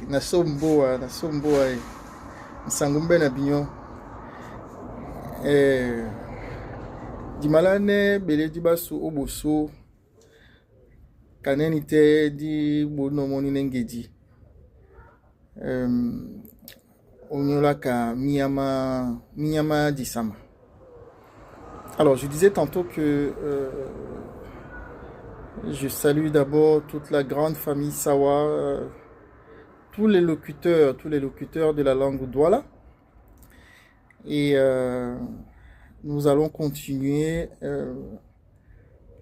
na somboa nsangumbe na binyo dimalane bele di basu oboso kaneni te di bono moni nengedi onyola ka miyama disama. Alors je disais tantôt que je salue d'abord toute la grande famille Sawa, tous les locuteurs de la langue Douala. Et nous allons continuer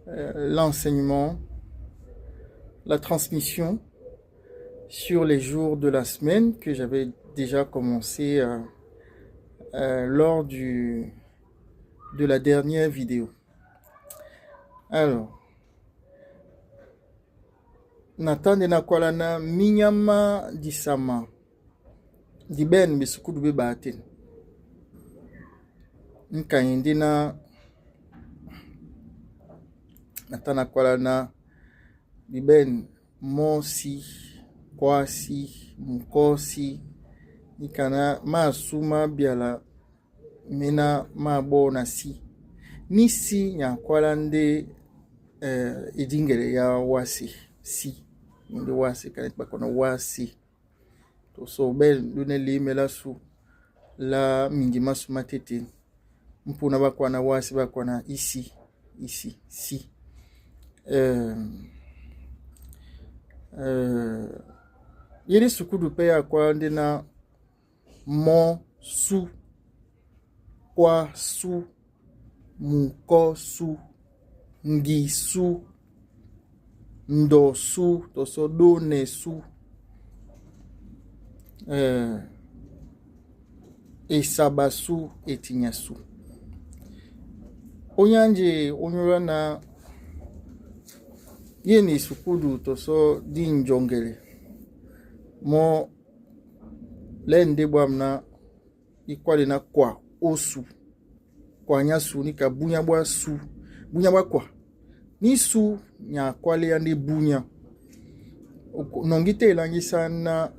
l'enseignement, la transmission sur les jours de la semaine que j'avais déjà commencé lors de la dernière vidéo. Alors, natande na kwalana minyama disama di ben bisukudu be baten nkayindi na natana kwalana di ben mosi kwasi mkosi nikana masuma biala mena mabona si nisi nya kwalande idingere ya wasi si ndi wasi kanet bakona wasi to so bel dune limela su la mingi masu matete mpuna bakwana wasi bakwana ici si yiri sukudu pe ya kwa ndina mo su kwa su muko su ngi su ndo su to so do ne su esabasu etinyasu onyanje onyora na yeni sukudu to so di njongele mo lende bwamna ikwale na kwa osu kwa nyasu ni kabunya bwa su bunya bwa kwa ni su nya kwale ya ndi bunya nongite ilangisa na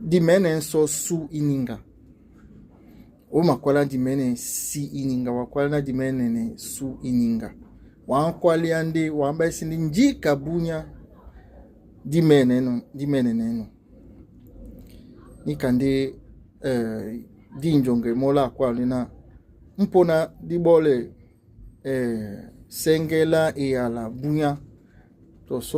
dimene so su ininga o makwala dimene si ininga wakwala na dimene ne su ininga wankwale ya ndi wamba isi ndi njika bunya dimene neno nikande di njonge mola kwale na mpona dibole sengela e ala bunya to so